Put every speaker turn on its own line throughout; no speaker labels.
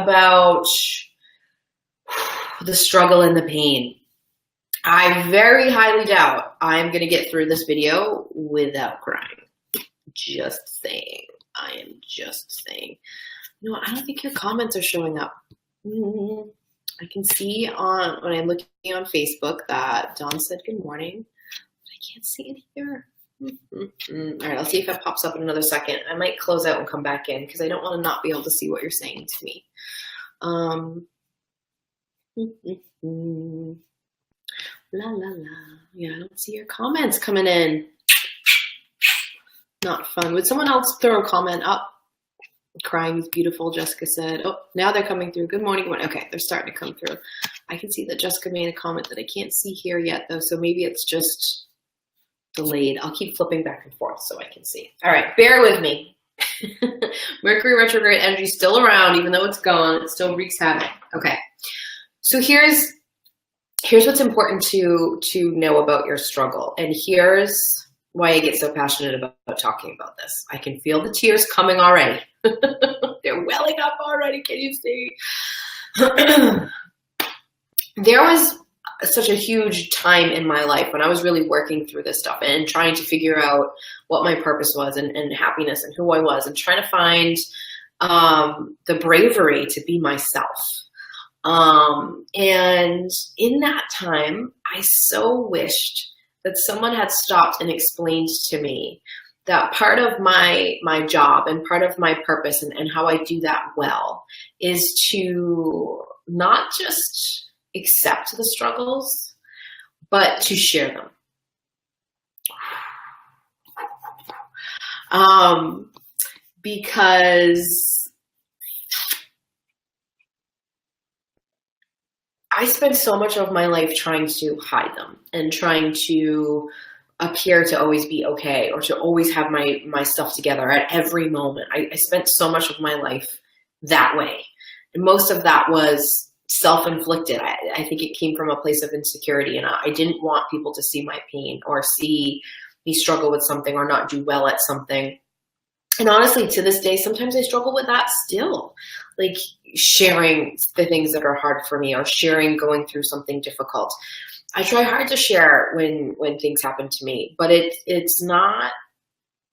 about the struggle and the pain. I very highly doubt I'm going to get through this video without crying. Just saying. I am just saying. No, I don't think your comments are showing up. I can see when I'm looking on Facebook that Dawn said good morning. I can't see it here. All right, I'll see if it pops up in another second. I might close out and come back in because I don't want to not be able to see what you're saying to me. La la la. Yeah, I don't see your comments coming in. Not fun. Would someone else throw a comment up? Crying is beautiful, Jessica said. Oh, now they're coming through. Good morning. Okay, they're starting to come through. I can see that Jessica made a comment that I can't see here yet, though, so maybe it's just delayed. I'll keep flipping back and forth so I can see. All right, bear with me. Mercury retrograde energy is still around, even though it's gone. It still wreaks havoc. Okay, so here's what's important to know about your struggle, and here's why I get so passionate about talking about this. I can feel the tears coming already. They're welling up already. Can you see? There was such a huge time in my life when I was really working through this stuff and trying to figure out what my purpose was and happiness and who I was and trying to find the bravery to be myself. And in that time, I so wished that someone had stopped and explained to me that part of my job and part of my purpose and how I do that well is to not just accept the struggles, but to share them. Because I spent so much of my life trying to hide them and trying to appear to always be okay or to always have my stuff together at every moment. I spent so much of my life that way. And most of that was self-inflicted. I think it came from a place of insecurity, and I didn't want people to see my pain or see me struggle with something or not do well at something. And honestly, to this day, sometimes I struggle with that still, like sharing the things that are hard for me or sharing going through something difficult. I try hard to share when things happen to me, but it's not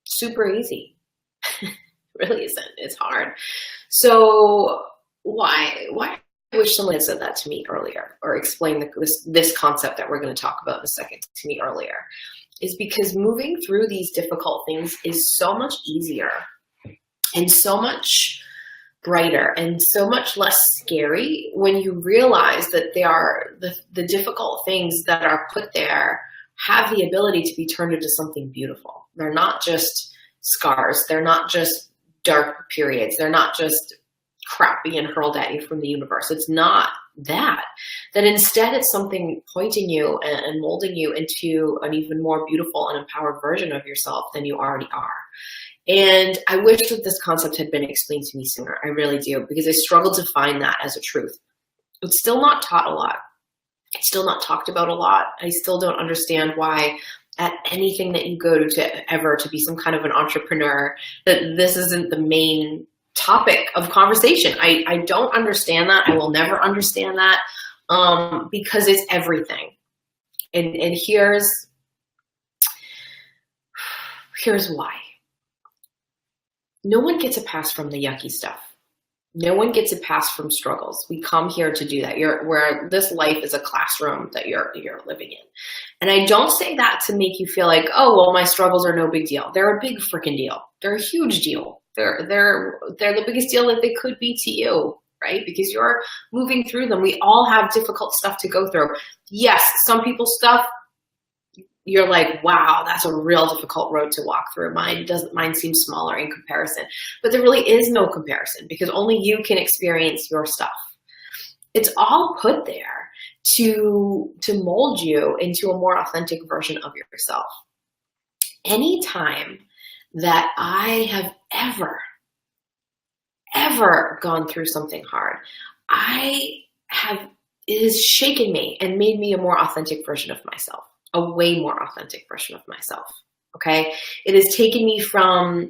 super easy. It really isn't. It's hard. So why I wish someone had said that to me earlier or explained this concept that we're going to talk about in a second to me earlier, is because moving through these difficult things is so much easier and so much brighter and so much less scary when you realize that they are the difficult things that are put there have the ability to be turned into something beautiful. They're not just scars. They're not just dark periods. They're not just crap being hurled at you from the universe. It's not that instead it's something pointing you and molding you into an even more beautiful and empowered version of yourself than you already are. And I wish that this concept had been explained to me sooner. I really do, because I struggled to find that as a truth. It's still not taught a lot. It's still not talked about a lot. I still don't understand why at anything that you go to ever to be some kind of an entrepreneur, that this isn't the main topic of conversation. I don't understand that. I will never understand that because it's everything. And here's why. No one gets a pass from the yucky stuff. No one gets a pass from struggles. We come here to do that. Where this life is a classroom that you're living in. And I don't say that to make you feel like, oh, well, my struggles are no big deal. They're a big freaking deal. They're a huge deal. They're the biggest deal that they could be to you, right? Because you're moving through them. We all have difficult stuff to go through. Yes, some people's stuff, you're like, wow, that's a real difficult road to walk through. Mine seems smaller in comparison, but there really is no comparison because only you can experience your stuff. It's all put there to mold you into a more authentic version of yourself. Anytime that I have ever gone through something hard, it has shaken me and made me a more authentic version of myself. A way more authentic version of myself, okay? It has taken me from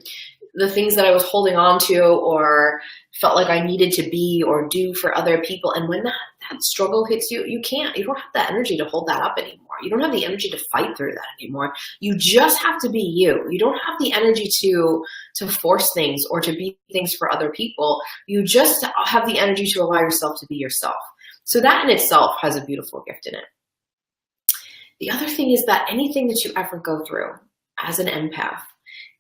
the things that I was holding on to or felt like I needed to be or do for other people. And when that struggle hits you, you don't have that energy to hold that up anymore. You don't have the energy to fight through that anymore. You just have to be you. You don't have the energy to force things or to be things for other people. You just have the energy to allow yourself to be yourself. So that in itself has a beautiful gift in it. The other thing is that anything that you ever go through as an empath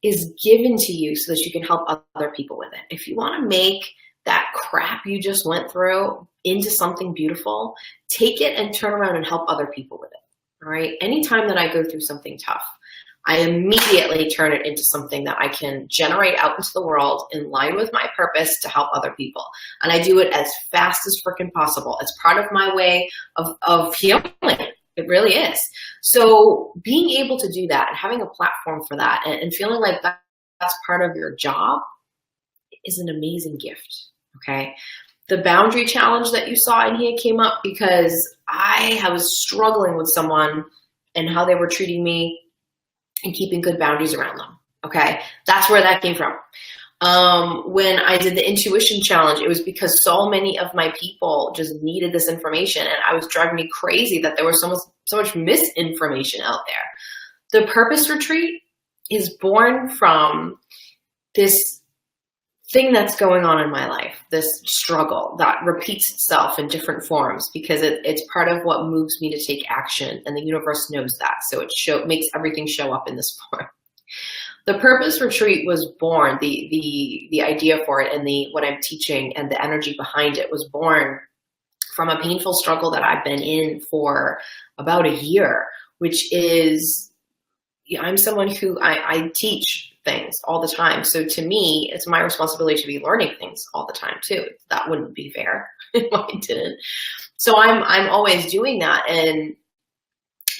is given to you so that you can help other people with it. If you want to make that crap you just went through into something beautiful, take it and turn around and help other people with it. All right. Anytime that I go through something tough, I immediately turn it into something that I can generate out into the world in line with my purpose to help other people. And I do it as fast as freaking possible. It's part of my way of healing. It really is. So being able to do that and having a platform for that and feeling like that's part of your job is an amazing gift. Okay. The boundary challenge that you saw in here came up because I was struggling with someone and how they were treating me and keeping good boundaries around them. Okay. That's where that came from. When I did the intuition challenge, it was because so many of my people just needed this information and I was driving me crazy that there was so much misinformation out there. The purpose retreat is born from this thing that's going on in my life, this struggle that repeats itself in different forms because it's part of what moves me to take action, and the universe knows that. So it makes everything show up in this form. The purpose retreat was born, the idea for it and what I'm teaching and the energy behind it was born from a painful struggle that I've been in for about a year, which is, I'm someone who I teach things all the time. So to me, it's my responsibility to be learning things all the time too. That wouldn't be fair if I didn't. So I'm always doing that. And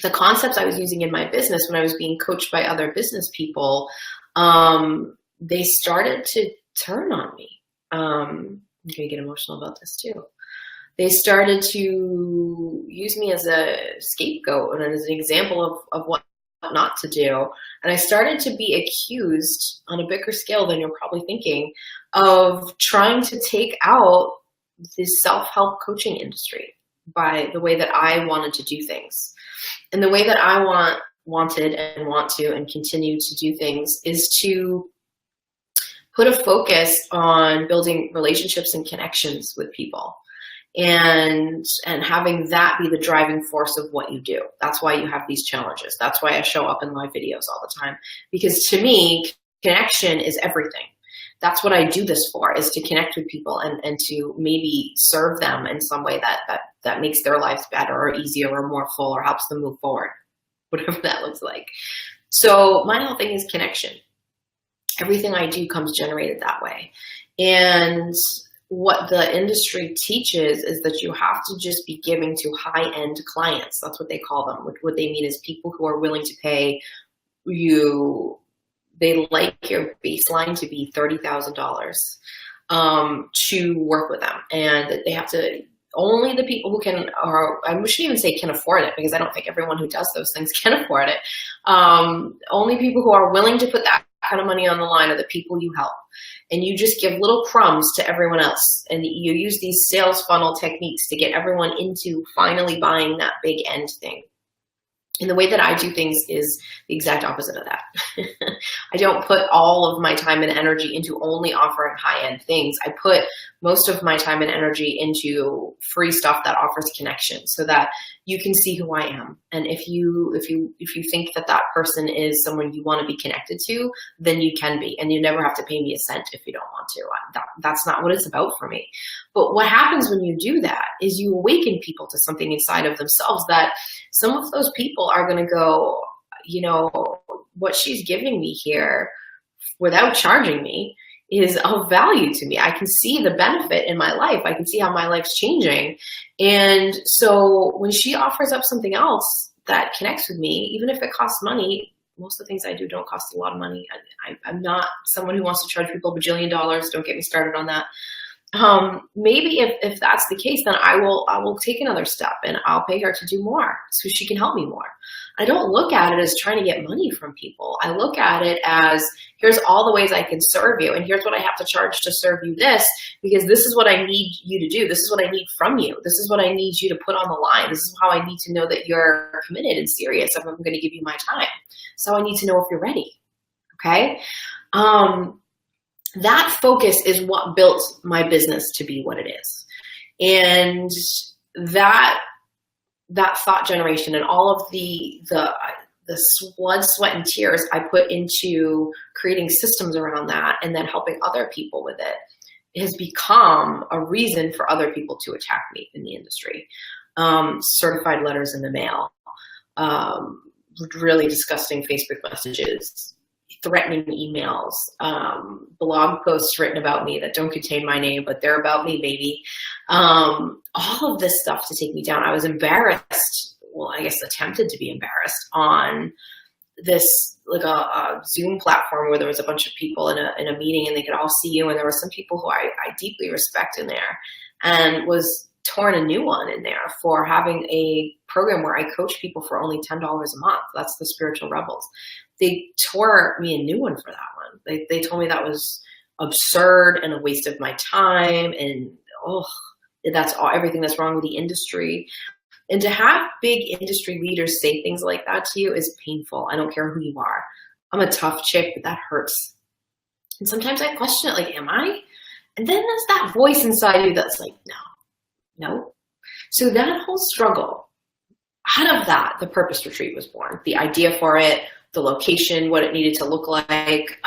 the concepts I was using in my business when I was being coached by other business people, they started to turn on me. I'm going to get emotional about this too. They started to use me as a scapegoat and as an example of what not to do. And I started to be accused on a bigger scale than you're probably thinking of trying to take out this self-help coaching industry by the way that I wanted to do things. And the way that I wanted and want to and continue to do things is to put a focus on building relationships and connections with people and having that be the driving force of what you do. That's why you have these challenges. That's why I show up in live videos all the time, because to me, connection is everything. That's what I do this for, is to connect with people and to maybe serve them in some way that makes their lives better or easier or more full or helps them move forward, whatever that looks like. So my whole thing is connection. Everything I do comes generated that way. And what the industry teaches is that you have to just be giving to high-end clients. That's what they call them. What they mean is people who are willing to pay you. They like your baseline to be $30,000 to work with them. And they have to, only the people who can, or I shouldn't even say can afford it, because I don't think everyone who does those things can afford it. Only people who are willing to put that kind of money on the line are the people you help. And you just give little crumbs to everyone else. And you use these sales funnel techniques to get everyone into finally buying that big end thing. And the way that I do things is the exact opposite of that. I don't put all of my time and energy into only offering high-end things. I put most of my time and energy into free stuff that offers connection so that you can see who I am. And if you think that that person is someone you want to be connected to, then you can be. And you never have to pay me a cent if you don't want to. That's not what it's about for me. But what happens when you do that is you awaken people to something inside of themselves that some of those people are going to go, you know, what she's giving me here without charging me is of value to me. I can see the benefit in my life. I can see how my life's changing. And so when she offers up something else that connects with me, even if it costs money, most of the things I do don't cost a lot of money. I'm not someone who wants to charge people $1 bajillion. Don't get me started on that. Maybe if that's the case, then I will take another step and I'll pay her to do more so she can help me more. I don't look at it as trying to get money from people. I look at it as, here's all the ways I can serve you, and here's what I have to charge to serve you this, because this is what I need you to do. This is what I need from you. This is what I need you to put on the line. This is how I need to know that you're committed and serious if I'm going to give you my time. So I need to know if you're ready. Okay? That focus is what built my business to be what it is. And that thought generation and all of the blood, sweat, and tears I put into creating systems around that and then helping other people with it has become a reason for other people to attack me in the industry. Certified letters in the mail, really disgusting Facebook messages, threatening emails, blog posts written about me that don't contain my name, but they're about me, baby. All of this stuff to take me down. I was embarrassed, well, I guess attempted to be embarrassed on this, like a Zoom platform where there was a bunch of people in a meeting and they could all see you. And there were some people who I deeply respect in there, and was torn a new one in there for having a program where I coach people for only $10 a month. That's the Spiritual Rebels. They tore me a new one for that one. They told me that was absurd and a waste of my time, and that's everything that's wrong with the industry. And to have big industry leaders say things like that to you is painful. I don't care who you are. I'm a tough chick, but that hurts. And sometimes I question it, like, am I? And then there's that voice inside you that's like, no. So that whole struggle, out of that, the Purpose Retreat was born. The idea for it, the location, what it needed to look like,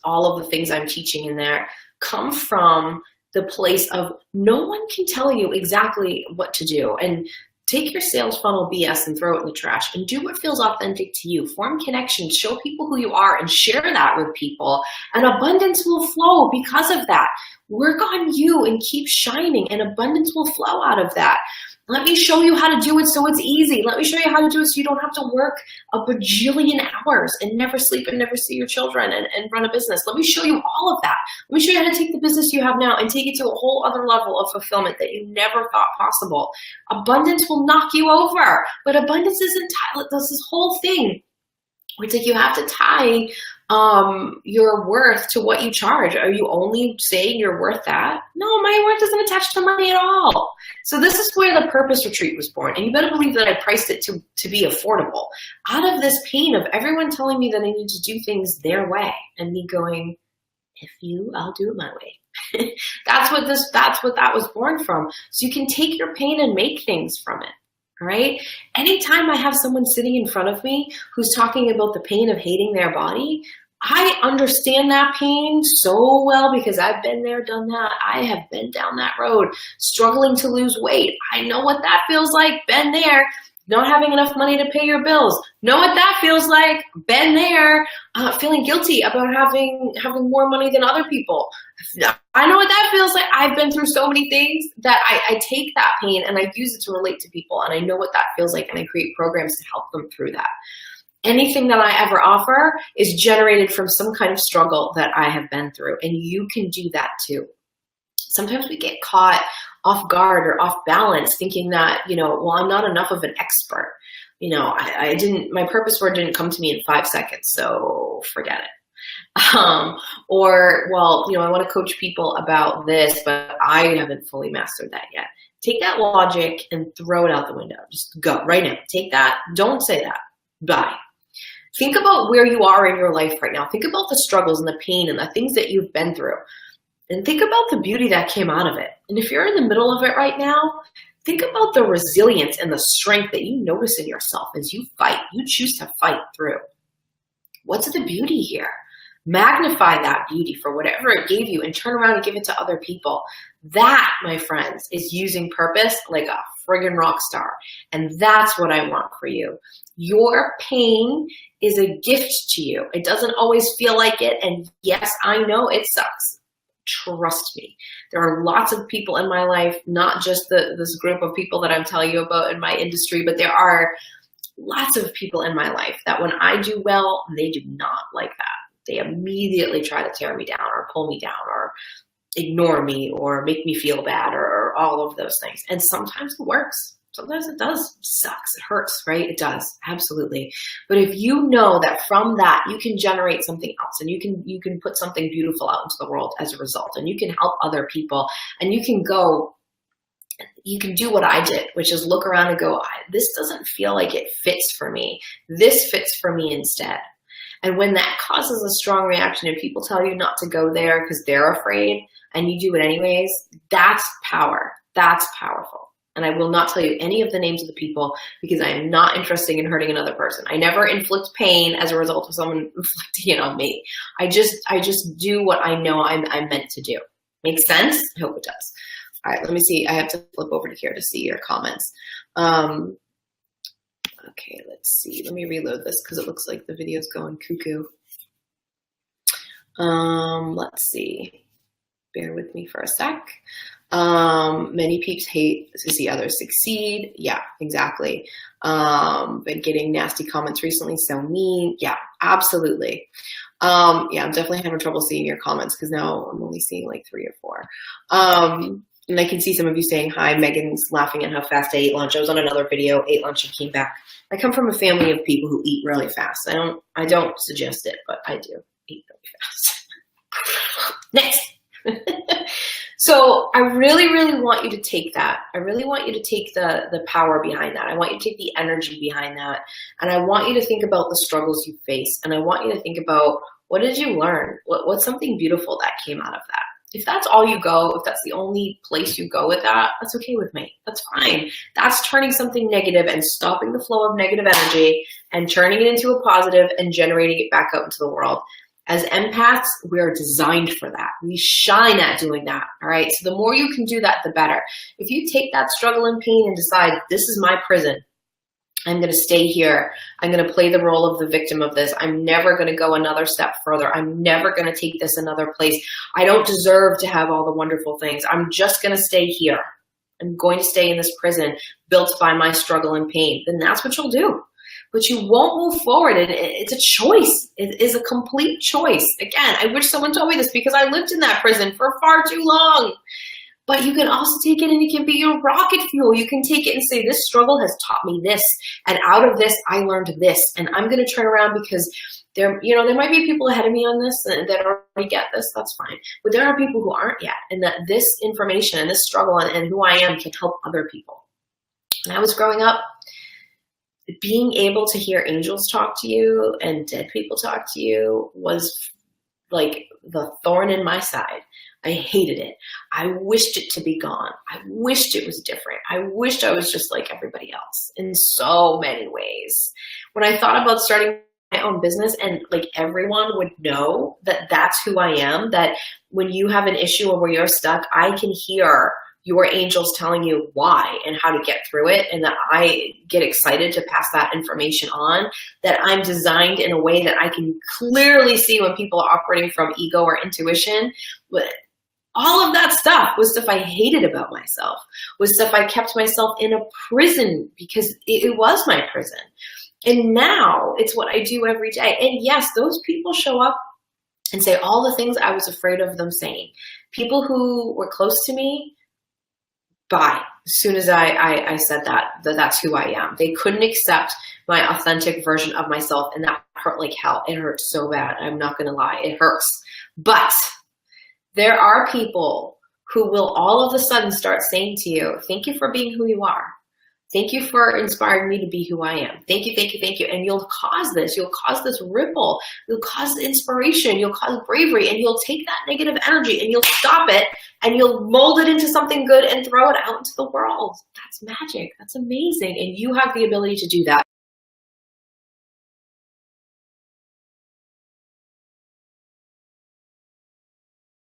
all of the things I'm teaching in there come from the place of no one can tell you exactly what to do. And take your sales funnel BS and throw it in the trash and do what feels authentic to you. Form connections, show people who you are, and share that with people. And abundance will flow because of that. Work on you and keep shining, and abundance will flow out of that. Let me show you how to do it so it's easy. Let me show you how to do it so you don't have to work a bajillion hours and never sleep and never see your children and run a business. Let me show you all of that. Let me show you how to take the business you have now and take it to a whole other level of fulfillment that you never thought possible. Abundance will knock you over, but abundance isn't this whole thing. It's like you have to tie your worth to what you charge. Are you only saying you're worth that? No, my worth isn't attached to money at all. So this is where the Purpose Retreat was born. And you better believe that I priced it to be affordable. Out of this pain of everyone telling me that I need to do things their way, and me going, I'll do it my way. That's what that was born from. So you can take your pain and make things from it. All right. Anytime I have someone sitting in front of me who's talking about the pain of hating their body, I understand that pain so well because I've been there, done that. I have been down that road, struggling to lose weight. I know what that feels like. Been there. Not having enough money to pay your bills. Know what that feels like. Been there. Feeling guilty about having more money than other people. I know what that feels like. I've been through so many things that I take that pain and I use it to relate to people, and I know what that feels like, and I create programs to help them through that. Anything that I ever offer is generated from some kind of struggle that I have been through, and you can do that too. Sometimes we get caught off guard or off balance thinking that, I'm not enough of an expert. My purpose word didn't come to me in 5 seconds, so forget it. I want to coach people about this, but I haven't fully mastered that yet. Take that logic and throw it out the window. Just go right now. Take that. Don't say that. Bye. Think about where you are in your life right now. Think about the struggles and the pain and the things that you've been through. And think about the beauty that came out of it. And if you're in the middle of it right now, think about the resilience and the strength that you notice in yourself as you fight. You choose to fight through. What's the beauty here? Magnify that beauty for whatever it gave you and turn around and give it to other people. That, my friends, is using purpose like a friggin' rock star. And that's what I want for you. Your pain is a gift to you. It doesn't always feel like it. And yes, I know it sucks. Trust me. There are lots of people in my life, not just this group of people that I'm telling you about in my industry, but there are lots of people in my life that when I do well, they do not like that. They immediately try to tear me down or pull me down or ignore me or make me feel bad or all of those things. And sometimes it works. Sometimes it does. It sucks. It hurts, right? It does. Absolutely. But if you know that from that, you can generate something else and you can put something beautiful out into the world as a result, and you can help other people, and you can do what I did, which is look around and go, this doesn't feel like it fits for me. This fits for me instead. And when that causes a strong reaction and people tell you not to go there because they're afraid and you do it anyways, that's power. That's powerful. And I will not tell you any of the names of the people because I am not interested in hurting another person. I never inflict pain as a result of someone inflicting it on me. I just do what I know I'm meant to do. Make sense? I hope it does. All right, let me see. I have to flip over to here to see your comments. Okay, let's see. Let me reload this because it looks like the video's going cuckoo. Let's see. Bear with me for a sec. Many peeps hate to see others succeed. Yeah, exactly. Been getting nasty comments recently, so mean. Yeah, absolutely. Yeah, I'm definitely having trouble seeing your comments because now I'm only seeing like 3 or 4. And I can see some of you saying hi. Megan's laughing at how fast I ate lunch. I was on another video, ate lunch and came back. I come from a family of people who eat really fast. I don't suggest it, but I do eat really fast. Next. So I really, really want you to take that. I really want you to take the power behind that. I want you to take the energy behind that. And I want you to think about the struggles you face. And I want you to think about, what did you learn? What's something beautiful that came out of that? If that's all you go, if that's the only place you go with that, that's okay with me. That's fine. That's turning something negative and stopping the flow of negative energy and turning it into a positive and generating it back out into the world. As empaths, we are designed for that. We shine at doing that, all right? So the more you can do that, the better. If you take that struggle and pain and decide, this is my prison, I'm going to stay here. I'm going to play the role of the victim of this. I'm never going to go another step further. I'm never going to take this another place. I don't deserve to have all the wonderful things. I'm just going to stay here. I'm going to stay in this prison built by my struggle and pain. Then that's what you'll do. But you won't move forward. And it's a choice. It is a complete choice. Again, I wish someone told me this because I lived in that prison for far too long. But you can also take it and it can be your rocket fuel. You can take it and say, this struggle has taught me this. And out of this, I learned this. And I'm going to turn around because there might be people ahead of me on this that already get this. That's fine. But there are people who aren't yet. And that this information and this struggle and who I am can help other people. When I was growing up, being able to hear angels talk to you and dead people talk to you was like the thorn in my side. I hated it. I wished it to be gone. I wished it was different. I wished I was just like everybody else in so many ways. When I thought about starting my own business and like everyone would know that that's who I am, that when you have an issue or where you're stuck, I can hear your angels telling you why and how to get through it, and that I get excited to pass that information on, that I'm designed in a way that I can clearly see when people are operating from ego or intuition. But all of that stuff was stuff I hated about myself, was stuff I kept myself in a prison because it was my prison. And now it's what I do every day. And yes, those people show up and say all the things I was afraid of them saying. People who were close to me, bye. As soon as I said that's who I am. They couldn't accept my authentic version of myself, and that hurt like hell. It hurt so bad. I'm not going to lie. It hurts. But there are people who will all of a sudden start saying to you, thank you for being who you are. Thank you for inspiring me to be who I am. Thank you, thank you, thank you. And you'll cause this. You'll cause this ripple. You'll cause inspiration. You'll cause bravery. And you'll take that negative energy and you'll stop it and you'll mold it into something good and throw it out into the world. That's magic. That's amazing. And you have the ability to do that.